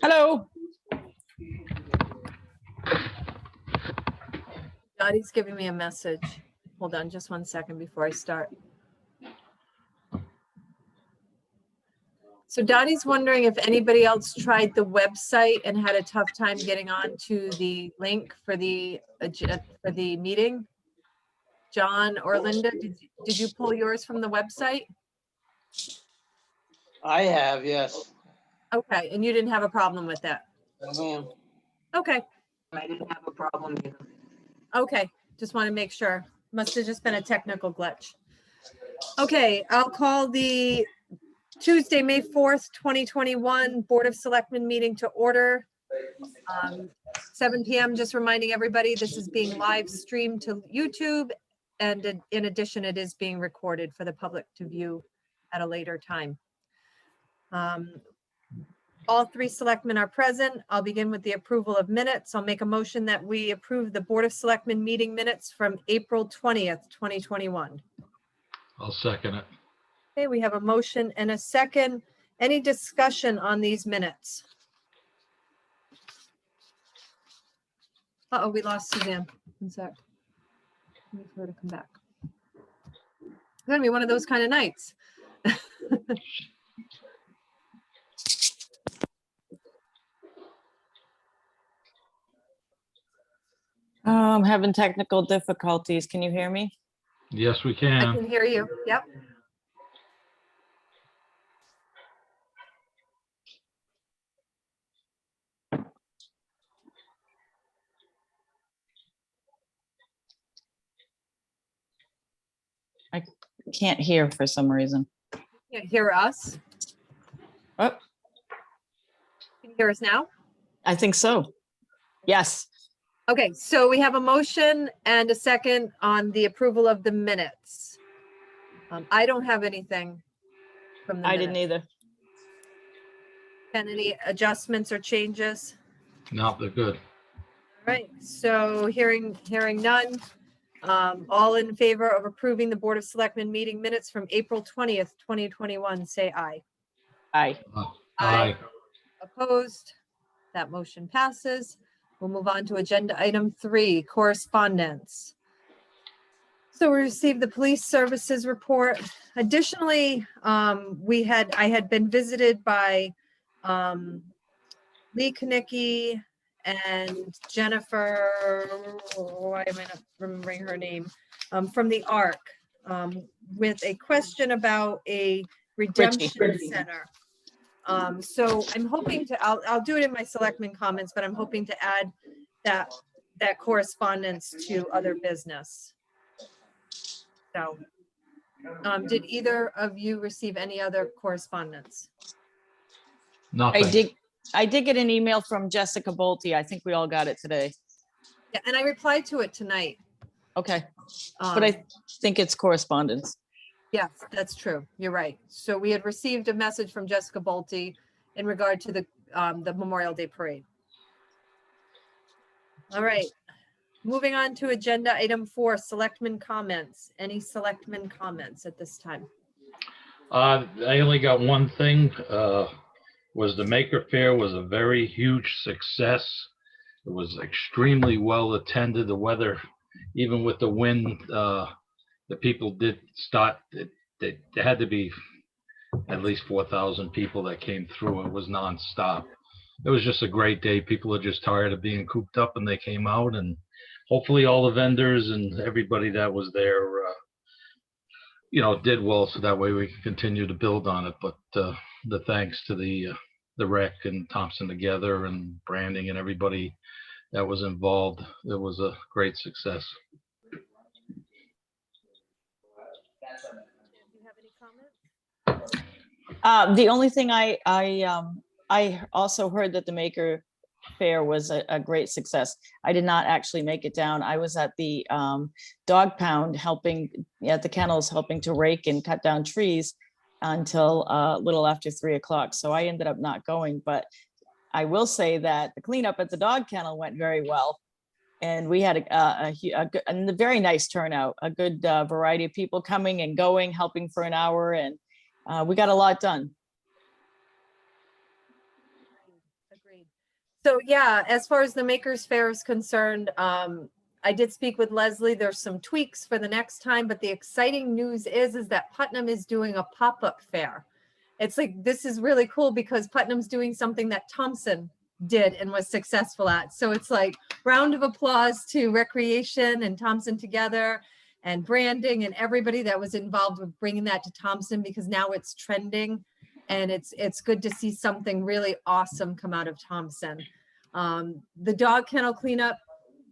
Hello. Dottie's giving me a message. Hold on just 1 second before I start. So Dottie's wondering if anybody else tried the website and had a tough time getting on to the link for the meeting. John or Linda, did you pull yours from the website? I have, yes. Okay, and you didn't have a problem with that? No, ma'am. Okay, I didn't have a problem either. okay, just want to make sure. Must have just been a technical glitch. Okay, I'll call the Tuesday, May 4th, 2021 Board of Selectmen meeting to order. 7 p.m. Just reminding everybody, this is being live streamed to YouTube. And in addition, it is being recorded for the public to view at a later time. All 3 selectmen are present. I'll begin with the approval of minutes. I'll make a motion that we approve the Board of Selectmen meeting minutes from April 20th, 2021. I'll second it. Okay, we have a motion and a second. Any discussion on these minutes? Uh-oh, we lost Suzanne. One sec. Wait for her to come back. It's gonna be one of those kind of nights. I'm having technical difficulties. Can you hear me? Yes, we I can. can hear you. Yep. Can't hear for some reason. Can't hear us. Oh, Can you hear us now? I think so. Yes. Okay, so we have a motion and a second on the approval of the minutes. I don't have anything from the I didn't minutes. either. And any adjustments or changes? No, they're good. All right, so hearing none. All in favor of approving the Board of Selectmen meeting minutes from April 20th, 2021, say aye. Aye. Aye. Opposed? That motion passes. We'll move on to agenda item 3, correspondence. So we received the police services report. Additionally, I had been visited by Lee Kanicki and Jennifer, why am I not remembering her name, from the ARC, with a question about a redemption center. So I'm hoping to, I'll do it in my selectmen comments, but I'm hoping to add that correspondence to other business. So, did either of you receive any other correspondence? Nothing. I did get an email from Jessica Bolte. I think we all got it today. Yeah, and I replied to it tonight. Okay. But I think it's correspondence. Yes, that's true. You're right. So we had received a message from Jessica Bolte in regard to the Memorial Day Parade. All right. Moving on to agenda item 4, selectmen comments. Any selectmen comments at this time? I only got one thing, was the Maker Faire was a very huge success. It was extremely well attended. The weather, even with the wind, the people did start, there had to be at least 4,000 people that came through. It was nonstop. It was just a great day. People are just tired of being cooped up and they came out, and hopefully all the vendors and everybody that was there, did well. So that way we can continue to build on it. But the thanks to the rec and Thompson Together and branding and everybody that was involved. It was a great success. Do you have any comments? The only thing I also heard that the Maker Faire was a great success. I did not actually make it down. I was at the dog pound helping at the kennels, helping to rake and cut down trees until a little after 3 o'clock. So I ended up not going, but I will say that the cleanup at the dog kennel went very well. And we had a very nice turnout, a good variety of people coming and going, helping for an hour, and we got a lot done. Agreed. So yeah, as far as the Makers Fair is concerned, I did speak with Leslie. There's some tweaks for the next time, but the exciting news is that Putnam is doing a pop-up fair. It's like, this is really cool because Putnam's doing something that Thompson did and was successful at. So it's like round of applause to Recreation and Thompson together and branding and everybody that was involved with bringing that to Thompson, because now it's trending and it's good to see something really awesome come out of Thompson. The dog kennel cleanup,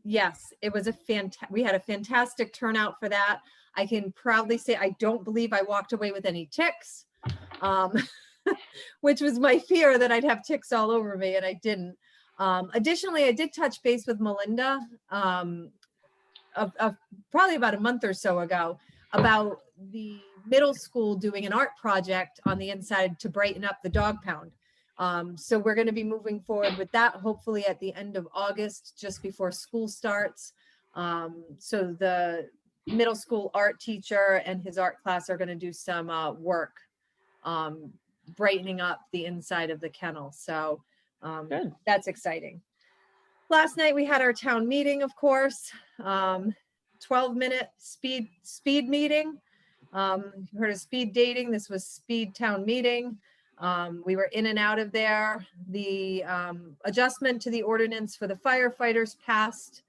yes, it was we had a fantastic turnout for that. I can proudly say I don't believe I walked away with any ticks, which was my fear, that I'd have ticks all over me, and I didn't. Additionally, I did touch base with Melinda probably about a month or so ago about the middle school doing an art project on the inside to brighten up the dog pound. So we're going to be moving forward with that, hopefully at the end of August, just before school starts. So the middle school art teacher and his art class are going to do some work brightening up the inside of the kennel. So that's exciting. Last night we had our town meeting, of course, 12-minute speed meeting. You heard of speed dating. This was speed town meeting. We were in and out of there. The adjustment to the ordinance for the firefighters passed.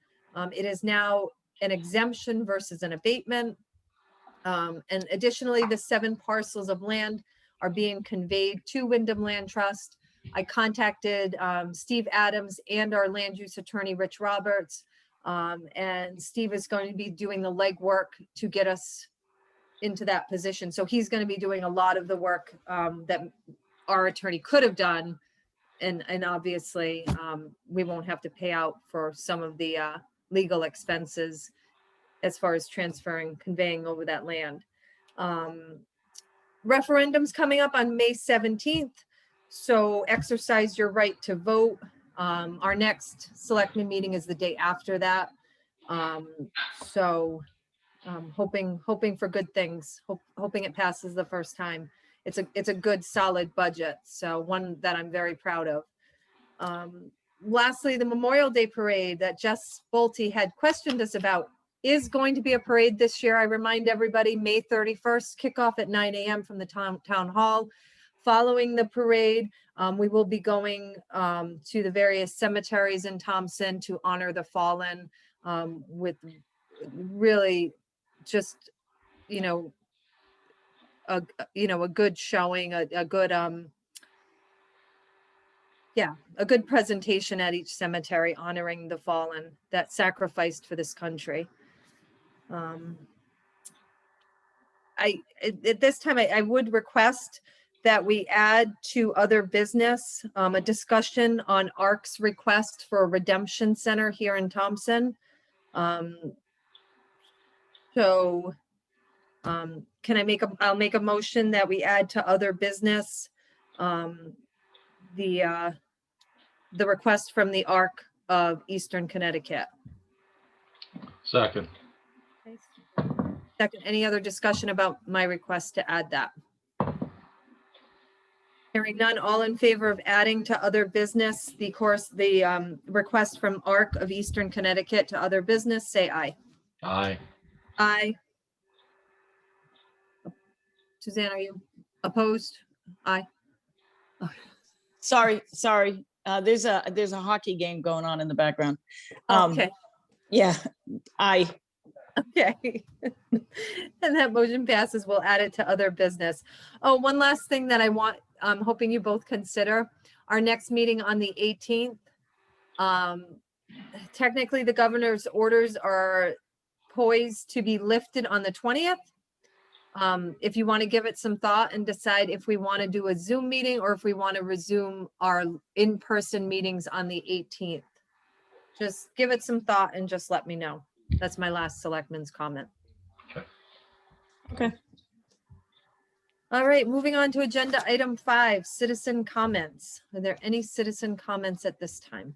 It is now an exemption versus an abatement. And additionally, the 7 parcels of land are being conveyed to Wyndham Land Trust. I contacted Steve Adams and our land use attorney, Rich Roberts, and Steve is going to be doing the legwork to get us into that position. So he's going to be doing a lot of the work that our attorney could have done. And obviously we won't have to pay out for some of the legal expenses as far as conveying over that land. Referendum's coming up on May 17th. So exercise your right to vote. Our next selectmen meeting is the day after that. So hoping for good things, hoping it passes the first time. It's a good solid budget. So one that I'm very proud of. Lastly, the Memorial Day parade that Jess Bolte had questioned us about is going to be a parade this year. I remind everybody, May 31st, kickoff at 9 a.m. from the town hall. Following the parade, we will be going to the various cemeteries in Thompson to honor the fallen with really just, a good showing, a good presentation at each cemetery honoring the fallen that sacrificed for this country. At this time, I would request that we add to other business a discussion on ARC's request for a redemption center here in Thompson. Can I I'll make a motion that we add to other business the request from the ARC of Eastern Connecticut. Second. Second, any other discussion about my request to add that? Hearing none, all in favor of adding to other business, the request from ARC of Eastern Connecticut to other business, say aye. Aye. Aye. Suzanne, are you opposed? Aye. Sorry. There's a hockey game going on in the background. Okay. Yeah, aye. Okay. And that motion passes. We'll add it to other business. Oh, one last thing that I'm hoping you both consider. Our next meeting on the 18th. Technically, the governor's orders are poised to be lifted on the 20th. If you want to give it some thought and decide if we want to do a Zoom meeting or if we want to resume our in-person meetings on the 18th. Just give it some thought and just let me know. That's my last selectman's comment. Okay. All right, moving on to agenda item 5, citizen comments. Are there any citizen comments at this time?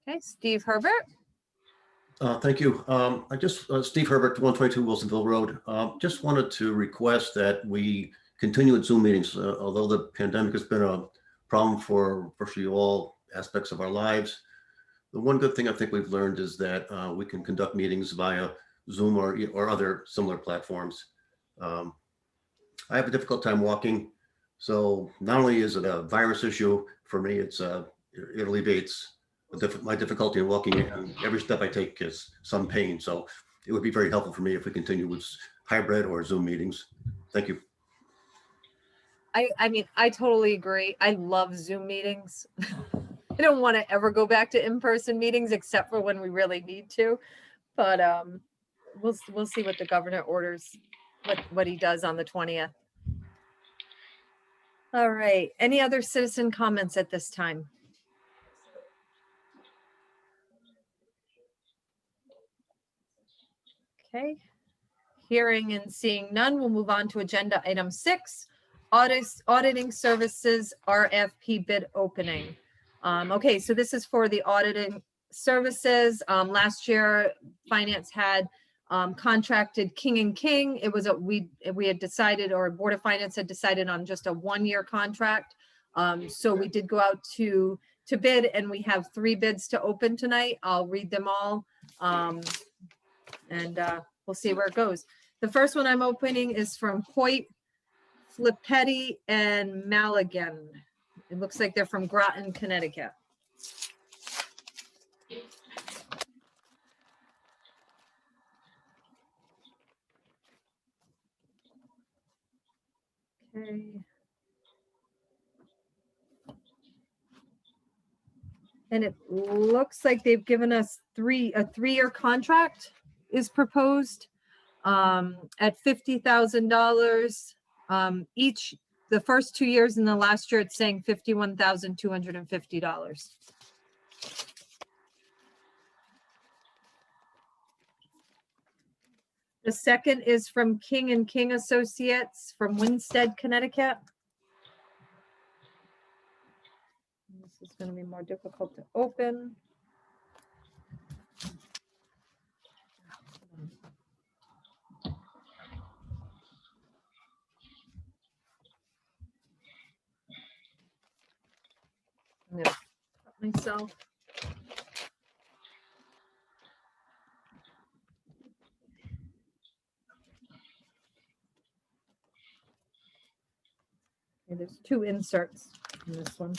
Okay, Steve Herbert. Thank you. Steve Herbert, 122 Wilsonville Road. Just wanted to request that we continued Zoom meetings. Although the pandemic has been a problem for virtually all aspects of our lives, the one good thing I think we've learned is that we can conduct meetings via Zoom or other similar platforms. I have a difficult time walking, so not only is it a virus issue for me, it alleviates my difficulty in walking, and every step I take is some pain. So it would be very helpful for me if we continue with hybrid or Zoom meetings. Thank you. I mean, I totally agree. I love Zoom meetings. I don't want to ever go back to in-person meetings except for when we really need to. But we'll see what the governor orders, what he does on the 20th. All right. Any other citizen comments at this time? Okay. Hearing and seeing none, we'll move on to agenda item 6, auditing services RFP bid opening. Okay, so this is for the auditing services. Last year, finance had contracted King and King. It was we had decided, or Board of Finance had decided on just a 1-year contract. So we did go out to bid, and we have 3 bids to open tonight. I'll read them all, and we'll see where it goes. The first one I'm opening is from Hoyt, Flippetti, and Maligan. It looks like they're from Groton, Connecticut. Okay. And it looks like they've given us a 3-year contract is proposed at $50,000 each. The first 2 years, and the last year it's saying $51,250. The second is from King and King Associates from Winstead, Connecticut. This is going to be more difficult to open. I'm gonna cut myself. Okay, there's 2 inserts in this one.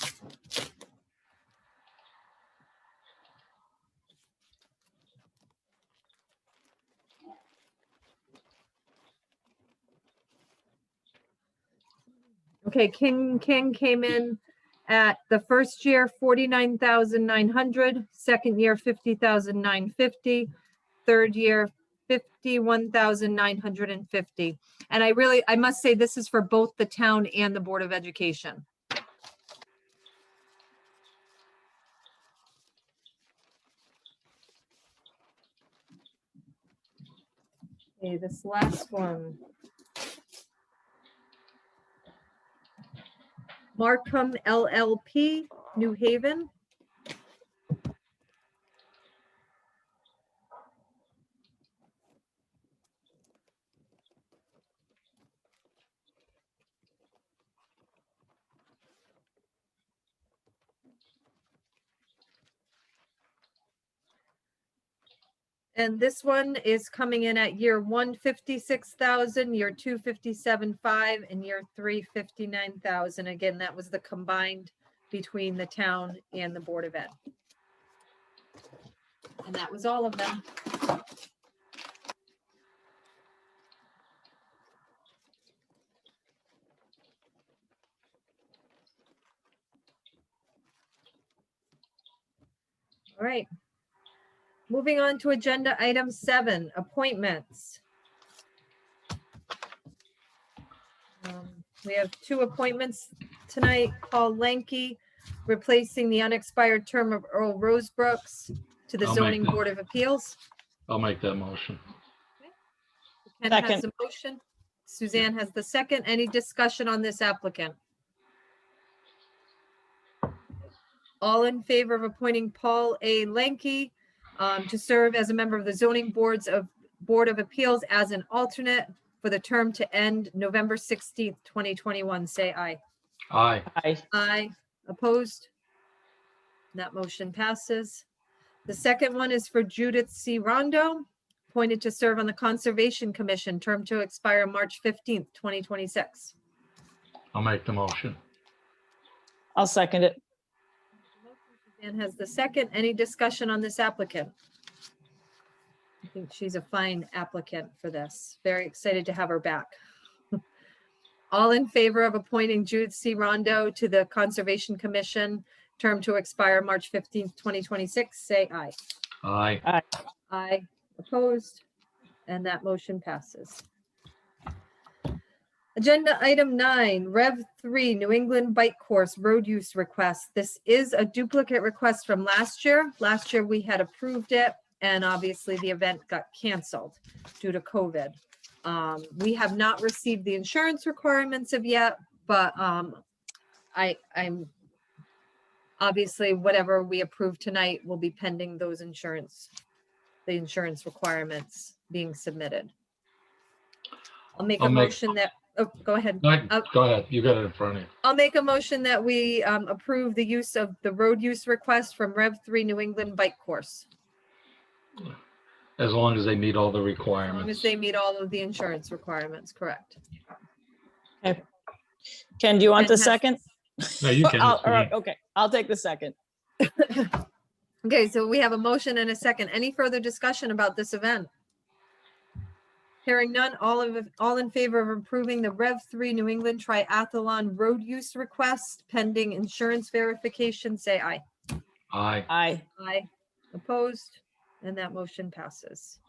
Okay, King came in at the first year, 49,900, second year, 50,950, third year, 51,950. And I must say, this is for both the town and the Board of Education. Okay, this last one. Markham LLP, New Haven. And this one is coming in at year 1, 56,000, year 2, 57,500, and year 3, 59,000. Again, that was the combined between the town and the Board of Ed. And that was all of them. All right. Moving on to agenda item 7, appointments. We have 2 appointments tonight. Paul Lenke, replacing the unexpired term of Earl Rosebrooks to the I'll make Zoning that. Board of Appeals. I'll make that motion. Ken has Second. the motion. Suzanne has the second. Any discussion on this applicant? All in favor of appointing Paul A. Lenke to serve as a member of the Zoning Board of Appeals as an alternate, for the term to end November 16th, 2021, say aye. Aye. Aye. Opposed? That motion passes. The second one is for Judith C. Rondo, appointed to serve on the Conservation Commission, term to expire March 15th, 2026. I'll make the motion. I'll second it. Suzanne has the second. Any discussion on this applicant? I think she's a fine applicant for this. Very excited to have her back. All in favor of appointing Judith C. Rondo to the Conservation Commission, term to expire March 15th, 2026, say aye. Aye. Aye. Opposed? And that motion passes. Agenda item 9, Rev 3, New England Bike Course Road Use Request. This is a duplicate request from last year. Last year we had approved it, and obviously the event got canceled due to COVID. We have not received the insurance requirements of yet, but I'm obviously whatever we approve tonight will be pending those the insurance requirements being submitted. I'll make a I'll make- motion that, oh, go ahead. Go ahead. You got it in front of you. I'll make a motion that we approve the use of the road use request from Rev 3 New England Bike Course. As long as they meet all the As long as requirements. they meet all of the insurance requirements, correct? Ken, do you want the And has- second? No, you can. All right, okay, I'll take the second. Okay, so we have a motion and a second. Any further discussion about this event? Hearing none, all in favor of approving the Rev 3 New England Triathlon road use request pending insurance verification, say aye. Aye. Aye. Aye. Opposed? And that motion passes.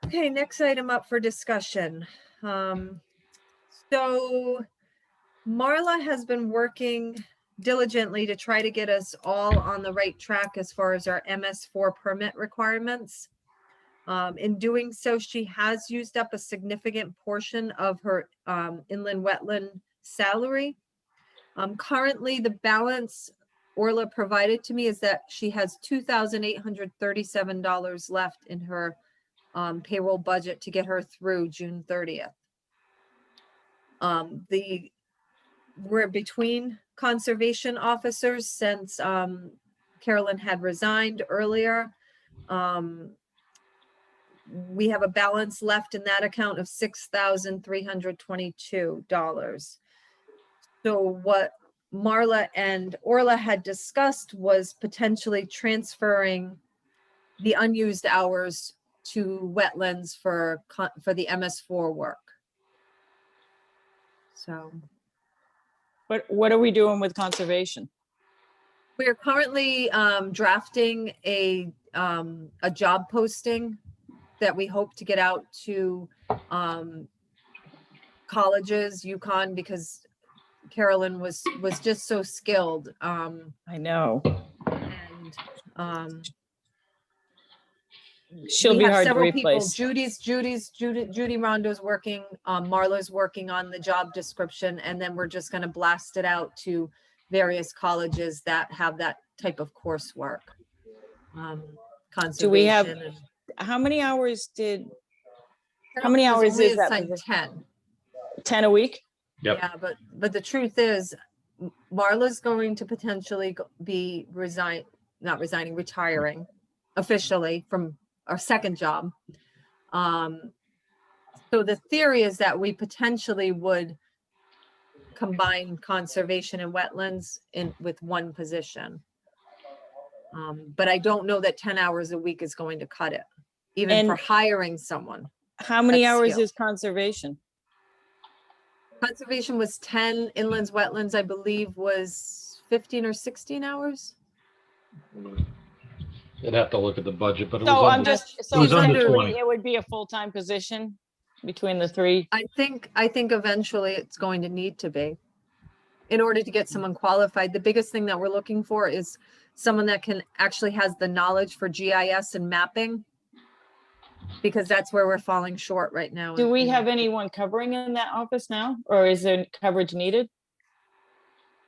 Okay, next item up for discussion. So Marla has been working diligently to try to get us all on the right track as far as our MS4 permit requirements. In doing so, she has used up a significant portion of her inland wetland salary. Currently, the balance Orla provided to me is that she has $2,837 left in her payroll budget to get her through June 30th. We're between conservation officers since Carolyn had resigned earlier. We have a balance left in that account of $6,322. So what Marla and Orla had discussed was potentially transferring the unused hours to wetlands for the MS4 work. So But what are we doing with conservation? we are currently drafting a job posting that we hope to get out to colleges, UConn, because Carolyn was just so skilled. I know. And She'll we be have hard to several people. replace. Judy Rondo's working, Marla's working on the job description, and then we're just gonna blast it out to various colleges that have that type of coursework. Do we have, Conservation and- how many hours did, how Carolyn many was hours only is that assigned position? 10. 10 a week? Yep. Yeah, but the truth is, Marla's going to potentially be retiring officially from our second job. So the theory is that we potentially would combine conservation and wetlands with one position. But I don't know that 10 hours a week is going to cut it, even for And- hiring someone. How many That's hours skill. is conservation? Conservation was 10, inlands, wetlands, I believe was 15 or 16 hours. You'd have to look at the budget, but it So was I'm under, just, so was under essentially 20. it would be a full-time position between the three. I think eventually it's going to need to be. In order to get someone qualified, the biggest thing that we're looking for is someone that actually has the knowledge for GIS and mapping. Because that's where we're falling short right now. Do we have anyone covering in that office now, or is there coverage needed?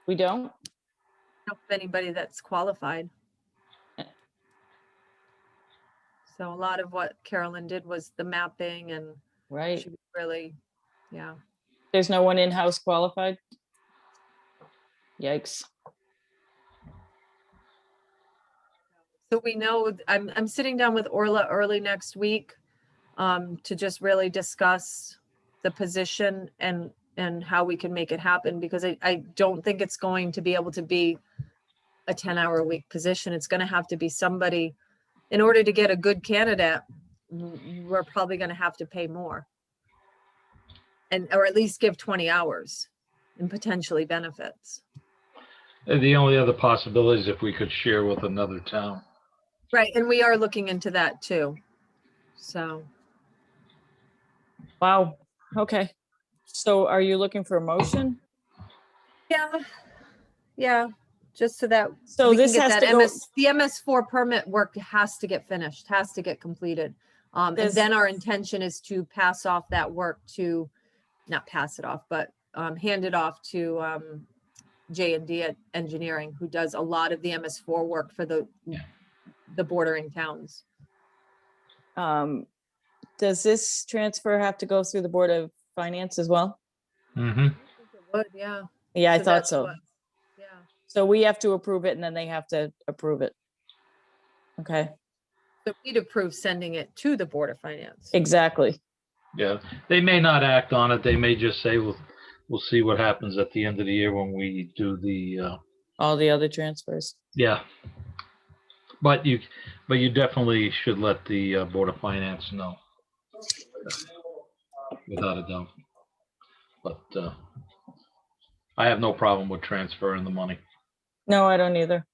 We don't? Know of anybody that's qualified? So a lot of what Carolyn did was the mapping and Right. Should be really, yeah. There's no one in-house qualified? Yikes. So we know, I'm sitting down with Orla early next week to just really discuss the position and how we can make it happen, because I don't think it's going to be able to be a 10-hour-a-week position. It's gonna have to be somebody, in order to get a good candidate, we're probably gonna have to pay more. Or at least give 20 hours and potentially benefits. The only other possibility is if we could share with another town. Right, and we are looking into that too. So, Wow. Okay. So are you looking for a motion? yeah, just so that So we can this get has that to go, the MS4 permit work has to get finished, has to get completed. And Does- then our intention is to pass off that work to, not pass it off, but hand it off to J&D Engineering, who does a lot of the MS4 work for the bordering towns. does this transfer have to go through the Board of Finance as well? Mm-hmm. Would, yeah. Yeah, I So thought that's so. what- Yeah. So we have to approve it and then they have to approve it. Okay, So we'd approve sending it to the Board of Finance. exactly. Yeah, they may not act on it. They may just say, we'll see what happens at the end of the year when we do the, All the other transfers. yeah. But you definitely should let the Board of Finance know. Without a doubt. But I have no problem with transferring the money. No, I don't either.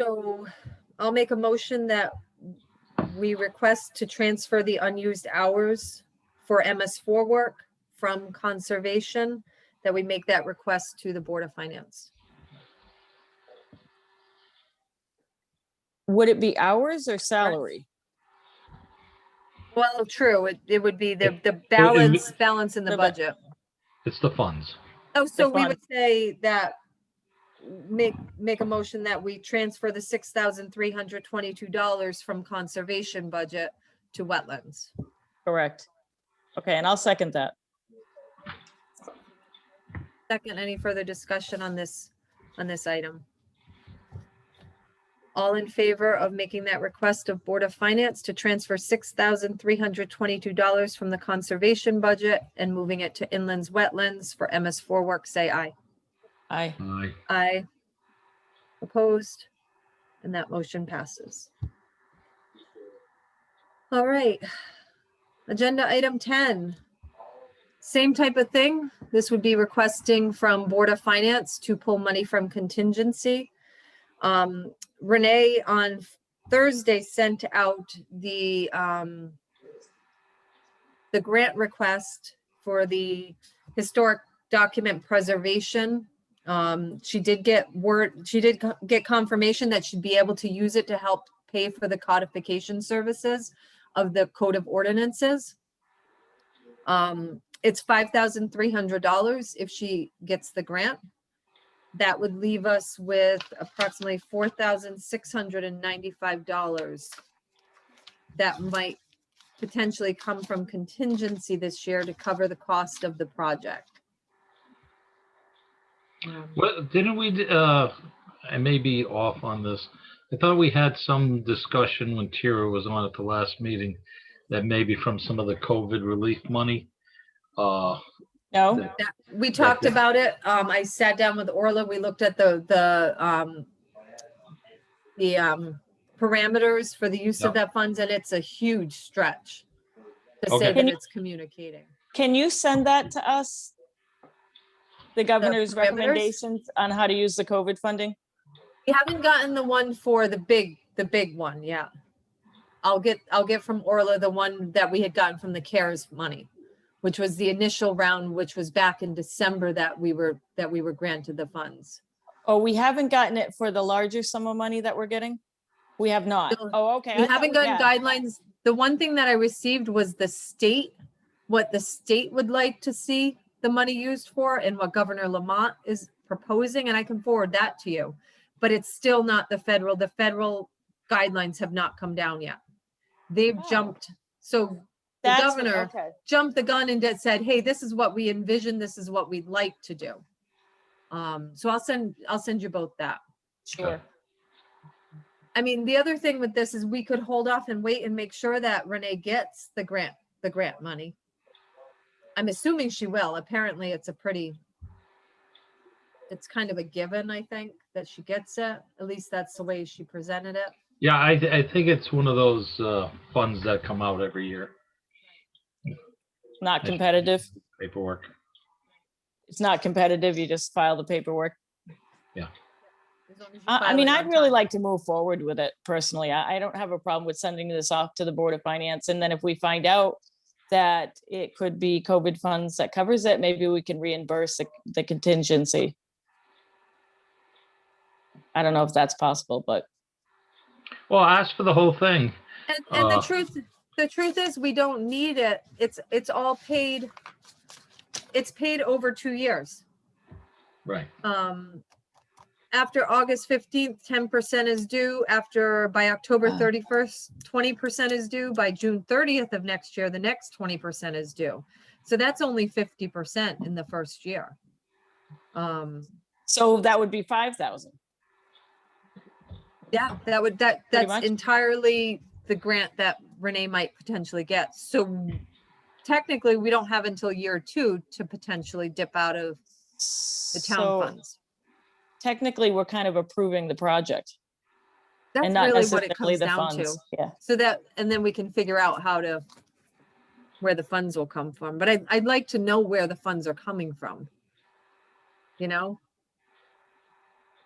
So I'll make a motion that we request to transfer the unused hours for MS4 work from conservation, that we make that request to the Board of Finance. Would it be hours or salary? Well, true, it would be the It- balance in the The ba- budget. It's the funds. Oh, so we fund. would say that, make a motion that we transfer the $6,322 from conservation budget to wetlands. Correct. Okay, and I'll second that. Second, any further discussion on this item? All in favor of making that request of Board of Finance to transfer $6,322 from the conservation budget and moving it to inlands wetlands for MS4 work, say aye. Aye. Aye. Aye. Opposed? And that motion passes. All right. Agenda item 10. Same type of thing. This would be requesting from Board of Finance to pull money from contingency. Renee on Thursday sent out the grant request for the historic document preservation. She did get confirmation that she'd be able to use it to help pay for the codification services of the Code of Ordinances. It's $5,300 if she gets the grant. That would leave us with approximately $4,695 that might potentially come from contingency this year to cover the cost of the project. Well, didn't we, I may be off on this. I thought we had some discussion when Tira was on at the last meeting that maybe from some of the COVID relief money. No? that- We talked about it. I sat down with Orla. We looked at the parameters for the use of that funds, and it's a huge stretch to say Okay. that it's communicating. Can you send that to us? The governor's parameters? recommendations on how to use the COVID funding? We haven't gotten the one for the big one yet. I'll get from Orla the one that we had gotten from the CARES money, which was the initial round, which was back in December that we were granted the funds. Oh, we haven't gotten it for the larger sum of money that we're getting? We have not. No, Oh, okay. We I thought haven't we gotten had. guidelines. The one thing that I received was what the state would like to see the money used for and what Governor Lamont is proposing, and I can forward that to you. But it's still not the federal guidelines have not come down yet. They've Oh. jumped So the That's what- governor okay. jumped the gun and said, hey, this is what we envision, this is what we'd like to do. So I'll send you both that. Sure. I mean, the other thing with this is we could hold off and wait and make sure that Renee gets the grant money. I'm assuming she will. Apparently it's kind of a given, I think, that she gets it. At least that's the way she presented it. Yeah, I think it's one of those funds that come out every year. Not competitive. Paperwork. It's not competitive. You just file the paperwork. As long as you I file mean, it I'd on really time. like to move forward with it personally. I don't have a problem with sending this off to the Board of Finance. And then if we find out that it could be COVID funds that covers it, maybe we can reimburse the contingency. I don't know if that's possible, but Well, ask for the whole thing. And Uh, the truth is we don't need it. It's all paid. It's paid over 2 years. Right. After August 15th, 10% is due. By October 31st, 20% is due. By June 30th of next year, the next 20% is due. So that's only 50% in the first year. so that would be 5,000. Yeah, Pretty that's much. entirely the grant that Renee might potentially get. So technically, we don't have until year 2 to potentially dip out of the town So funds. technically, we're kind of approving the project That's and not really what it necessarily comes the down to. funds. Yeah. So that, and then we can figure out where the funds will come from. But I'd like to know where the funds are coming from. You know?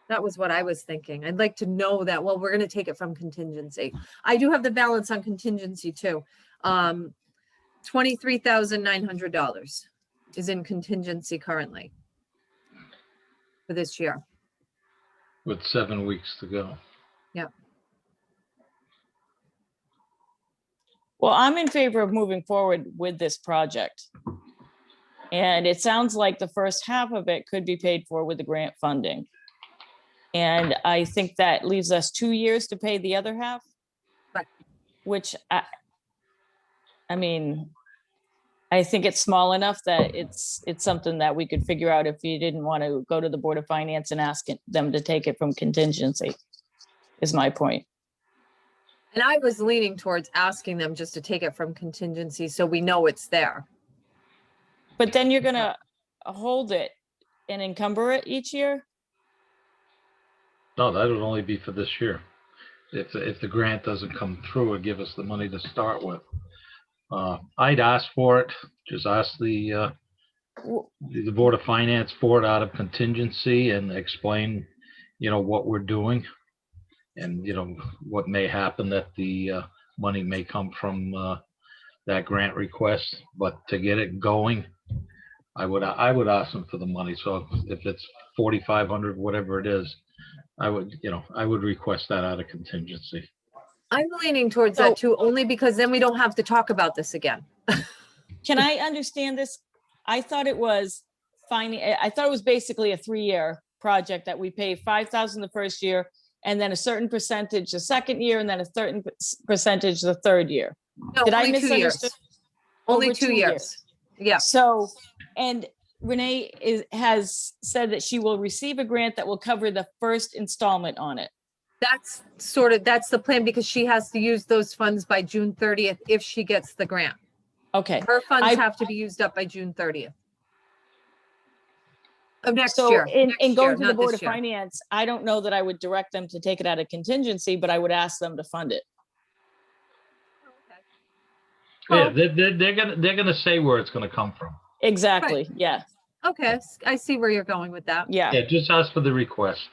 That was what I was thinking. I'd like to know that, well, we're going to take it from contingency. I do have the balance on contingency too. $23,900 is in contingency currently for this year. With 7 weeks to go. Well, I'm in favor of moving forward with this project. And it sounds like the first half of it could be paid for with the grant funding. And I think that leaves us 2 years to pay the other half. Right. Which I mean, I think it's small enough that it's something that we could figure out if you didn't want to go to the Board of Finance and ask them to take it from contingency, is my point. And I was leaning towards asking them just to take it from contingency so we know it's there. But then you're gonna hold it and encumber it each year? No, that would only be for this year. If the grant doesn't come through or give us the money to start with. I'd ask for it, just ask the Board of Finance for it out of contingency and explain, what we're doing. And, what may happen, that the money may come from that grant request, but to get it going, I would ask them for the money. So if it's 4,500, whatever it is, I would request that out of contingency. I'm leaning towards So- that too, only because then we don't have to talk about this again. Can I understand this? I thought it was I thought it was basically a 3-year project that we pay 5,000 the first year and then a certain percentage the second year and then a certain percentage the third year. No, Did I only 2 years. misunderstand? Only Over 2 2 years. Yeah, So, and Renee has said that she will receive a grant that will cover the first installment on it. that's the plan because she has to use those funds by June 30th if she gets the grant. Okay, Her funds I- have to be used up by June 30th. Of next so year. in next going year, to the not Board this of year. Finance, I don't know that I would direct them to take it out of contingency, but I would ask them to fund it. Yeah, they're gonna say where it's gonna come from. Exactly, yeah, Okay, I see where you're going with that. yeah. Yeah, just ask for the request.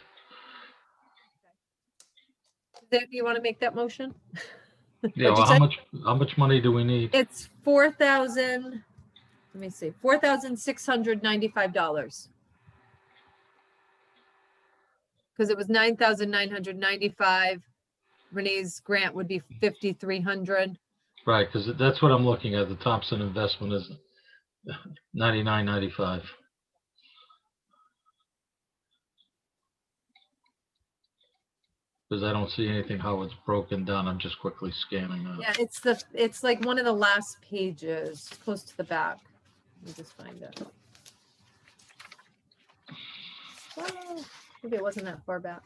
You want to make that motion? Yeah, What'd well, you say? how much money do we need? It's 4,000, let me see, $4,695. Because it was 9,995. Renee's grant would be 5,300. Right, because that's what I'm looking at. The Thompson investment is 99.95. Because I don't see anything how it's broken down. I'm just quickly scanning that. Yeah, it's like one of the last pages, close to the back. Let me just find it. Oh, maybe it wasn't that far back.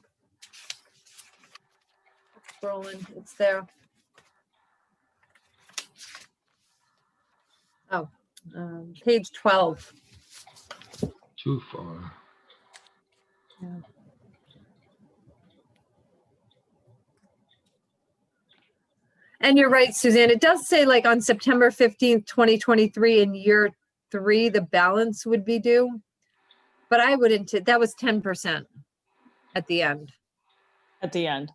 Scrolling, it's there. Oh, page 12. Too far. And you're right, Suzanne, it does say like on September 15th, 2023 in year 3, the balance would be due. But I wouldn't, that was 10% at the end. At the end.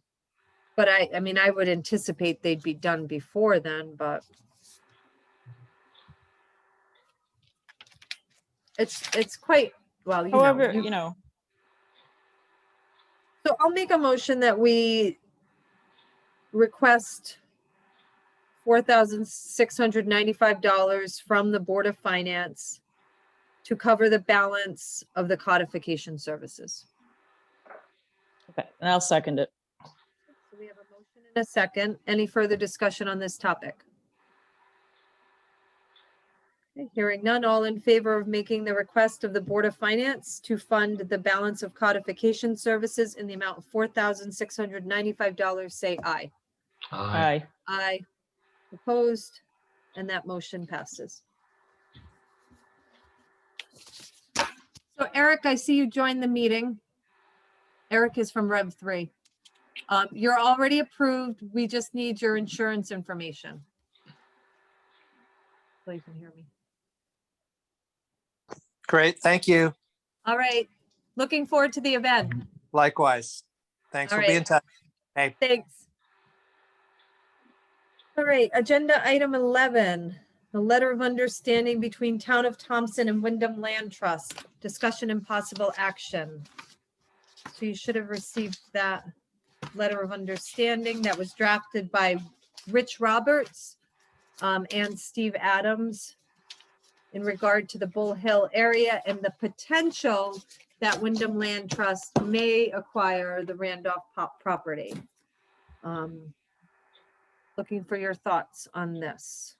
But I mean, I would anticipate they'd be done before then, but it's quite, well, you know. However, you know, So I'll make a motion that we request $4,695 from the Board of Finance to cover the balance of the codification services. okay, and I'll second it. So we have a motion and a second. Any further discussion on this topic? Okay, hearing none, all in favor of making the request of the Board of Finance to fund the balance of codification services in the amount of $4,695, say aye. Aye. Aye. Aye. Opposed, and that motion passes. So Eric, I see you joined the meeting. Eric is from Rev 3. You're already approved. We just need your insurance information. So you can hear me. Great, thank you. All right. Looking forward to the event. Likewise. Thanks. All We'll be in right. touch. Hey. Thanks. All right, agenda item 11, the letter of understanding between Town of Thompson and Wyndham Land Trust, discussion and possible action. So you should have received that letter of understanding that was drafted by Rich Roberts and Steve Adams in regard to the Bull Hill area and the potential that Wyndham Land Trust may acquire the Randolph property. Looking for your thoughts on this.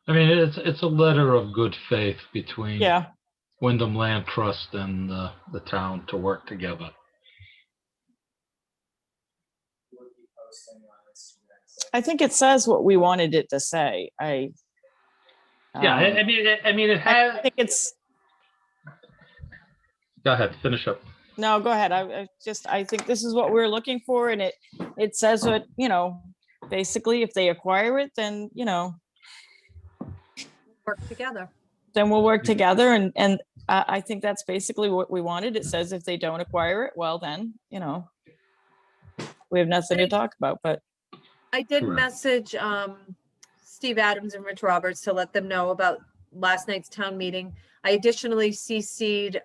I mean, it's a letter of good faith between Yeah, Wyndham Land Trust and the town to work together. I think it says what we wanted it to say. Yeah, I mean, it I has. think it's, Go ahead, finish up. no, go ahead. I think this is what we're looking for, and it says what, you know, basically if they acquire it, then, you know, Work together. then we'll work together, and I think that's basically what we wanted. It says if they don't acquire it, well then, you know, we have nothing to talk about, but I did Correct. message Steve Adams and Rich Roberts to let them know about last night's town meeting. I additionally CC'd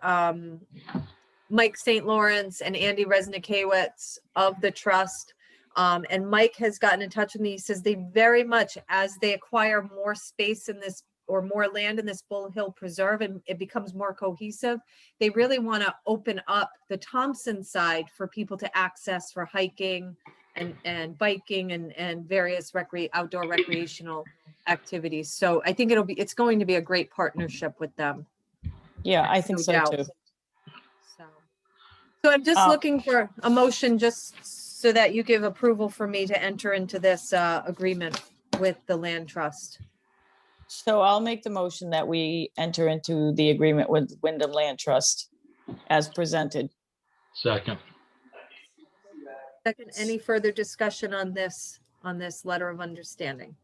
Mike St. Lawrence and Andy Resnikiewicz of the trust. And Mike has gotten in touch with me. He says they very much, as they acquire more space in this or more land in this Bull Hill Preserve and it becomes more cohesive, they really want to open up the Thompson side for people to access for hiking and biking and various outdoor recreational activities. So I think it's going to be a great partnership with them. yeah, I think No so doubt. too. So I'm just Uh, looking for a motion just so that you give approval for me to enter into this agreement with the land trust. So I'll make the motion that we enter into the agreement with Wyndham Land Trust as presented. Second. Second, any further discussion on this letter of understanding?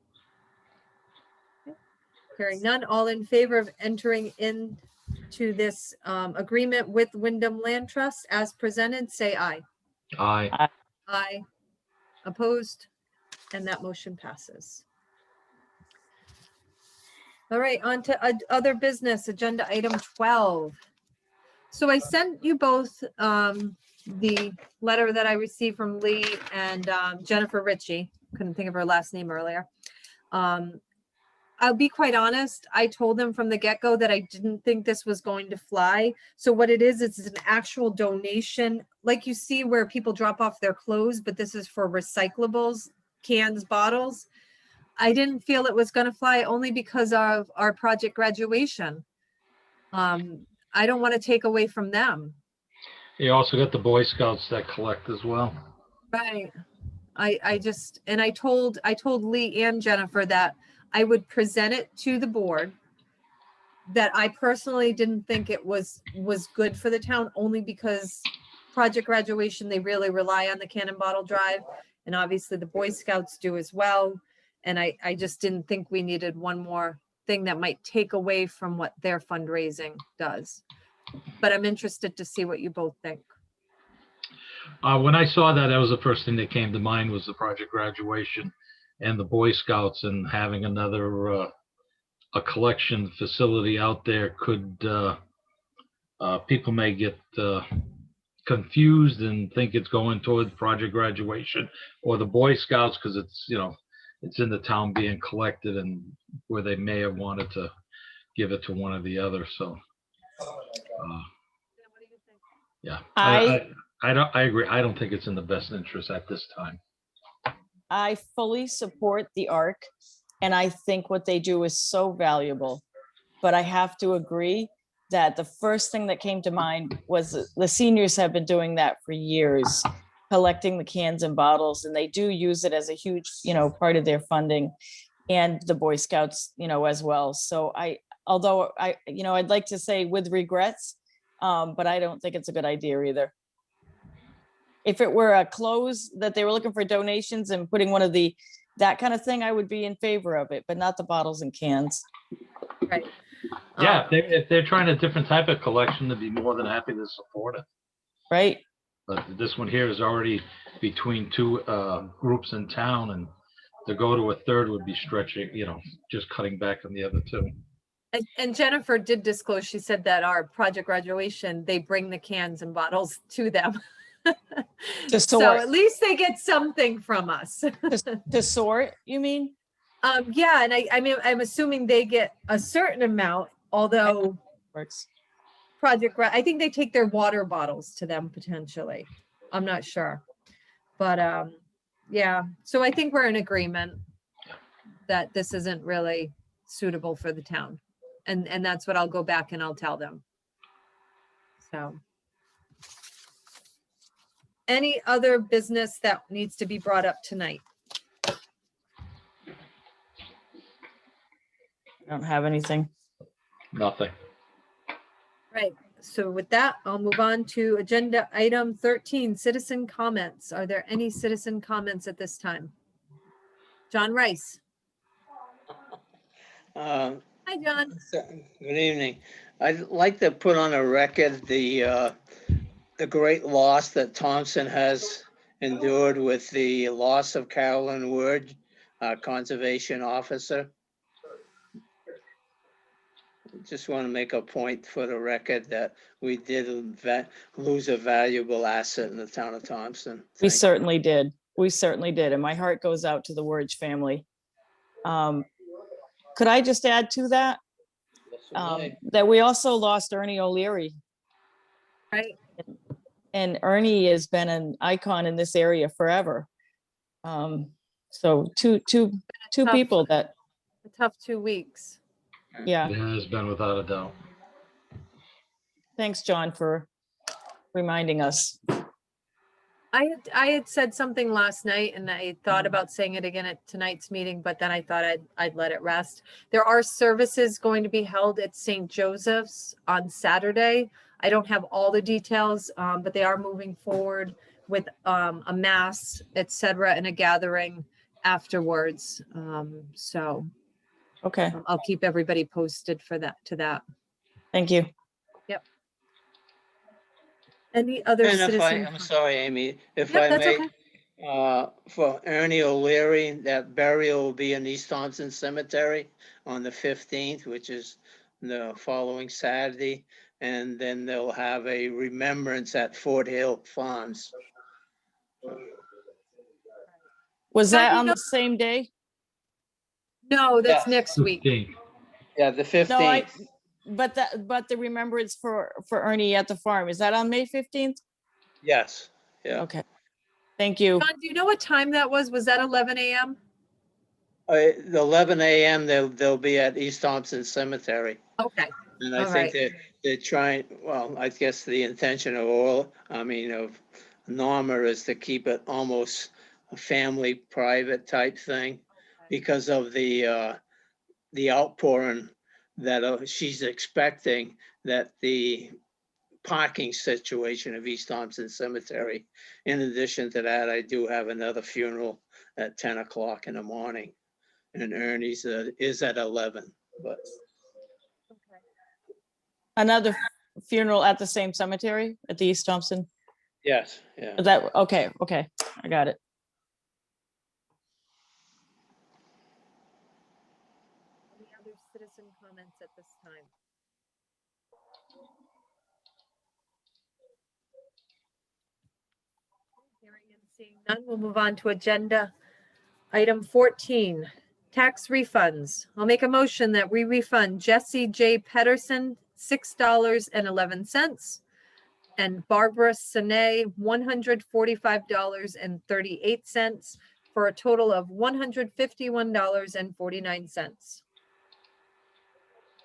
Okay. Hearing none, all in favor of entering into this agreement with Wyndham Land Trust as presented, say aye. Aye. Aye. Opposed? And that motion passes. All right, on to other business, agenda item 12. So I sent you both the letter that I received from Lee and Jennifer Ritchie. couldn't think of her last name earlier. I'll be quite honest, I told them from the get-go that I didn't think this was going to fly. So what it is, it's an actual donation, like you see where people drop off their clothes, but this is for recyclables, cans, bottles. I didn't feel it was gonna fly only because of our project graduation. I don't want to take away from them. You also got the Boy Scouts that collect as well. Right. I just, and I told Lee and Jennifer that I would present it to the board, that I personally didn't think it was good for the town, only because project graduation, they really rely on the cannon bottle drive. And obviously the Boy Scouts do as well. And I just didn't think we needed one more thing that might take away from what their fundraising does. But I'm interested to see what you both think. When I saw that, that was the first thing that came to mind was the project graduation and the Boy Scouts, and having another a collection facility out there could people may get confused and think it's going towards project graduation or the Boy Scouts, because it's, you know, it's in the town being collected, and where they may have wanted to give it to one or the other. So yeah, I agree. I don't think it's in the best interest at this time. I fully support the ARC, and I think what they do is so valuable. But I have to agree that the first thing that came to mind was the seniors have been doing that for years, collecting the cans and bottles, and they do use it as a huge, you know, part of their funding, and the Boy Scouts, you know, as well. So although I'd like to say with regrets, but I don't think it's a good idea either. If it were a clothes that they were looking for donations and putting one of that kind of thing, I would be in favor of it, but not the bottles and cans. Right. Yeah, if they're trying a different type of collection, they'd be more than happy to support it. Right. But this one here is already between two groups in town, and to go to a third would be stretching, you know, just cutting back on the other two. And Jennifer did disclose, she said that our project graduation, they bring the cans and bottles to them. To So sort. at least they get something from us. To sort, you mean? Yeah, and I mean, I'm assuming they get a certain amount, although Works. I think they take their water bottles to them potentially. I'm not sure. But yeah, so I think we're in agreement that this isn't really suitable for the town. And that's what I'll go back and I'll tell them. So. Any other business that needs to be brought up tonight? I don't have anything. Nothing. Right, so with that, I'll move on to agenda item 13, citizen comments. Are there any citizen comments at this time? John Rice. Uh, Hi, John. Good evening. I'd like to put on a record the great loss that Thompson has endured with the loss of Carolyn Word, Conservation Officer. Just want to make a point for the record that we did lose a valuable asset in the town of Thompson. We Thank you. certainly did. We certainly did. And my heart goes out to the Wurge family. Could I just add to that? That we also lost Ernie O'Leary. Right. And Ernie has been an icon in this area forever. So two tough- people that, A tough 2 weeks. yeah. It has been without a doubt. Thanks, John, for reminding us. I had said something last night and I thought about saying it again at tonight's meeting, but then I thought I'd let it rest. There are services going to be held at St. Joseph's on Saturday. I don't have all the details, but they are moving forward with a mass, etc., and a gathering afterwards. So Okay, I'll keep everybody posted for that. thank you. Any other And citizen? I'm sorry, Amy, if Yep, I that's may, okay. for Ernie O'Leary, that burial will be in East Thompson Cemetery on the 15th, which is the following Saturday. And then they'll have a remembrance at Fort Hill Farms. Was How do that you on know- the same day? No, that's Yes. next week. 15th. Yeah, the No, 15th. but the remembrance for Ernie at the farm, is that on May 15th? Yes, yeah. Okay. Thank you. John, do you know what time that was? Was that 11 a.m.? The 11 a.m. they'll be at East Thompson Cemetery. Okay, And I All think right. they're trying, well, I guess the intention of Norma is to keep it almost a family private type thing because of the outpouring that she's expecting, that the parking situation of East Thompson Cemetery. In addition to that, I do have another funeral at 10 o'clock in the morning. And Ernie's is at 11, but Another funeral at the same cemetery at the East Thompson? yes, yeah. Is that, okay, I got it. Any other citizen comments at this time? Hearing and seeing none, we'll move on to agenda item 14, tax refunds. I'll make a motion that we refund Jesse J. Pedersen $6.11 and Barbara Sine $145.38 for a total of $151.49.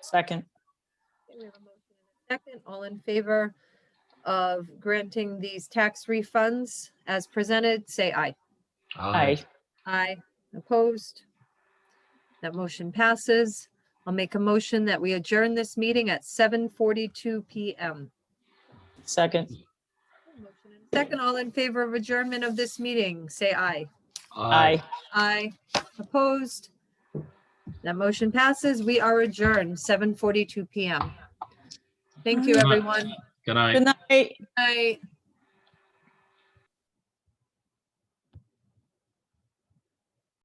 Second, Okay, we have a motion and a second. All in favor of granting these tax refunds as presented, say aye. aye. Aye. Opposed? That motion passes. I'll make a motion that we adjourn this meeting at 7:42 PM. Second, Motion and a second. All in favor of adjournment of this meeting, say aye. aye. Aye. Opposed? That motion passes. We are adjourned, 7:42 PM. Thank you, Good night. everyone. Good night. Good night. Aye.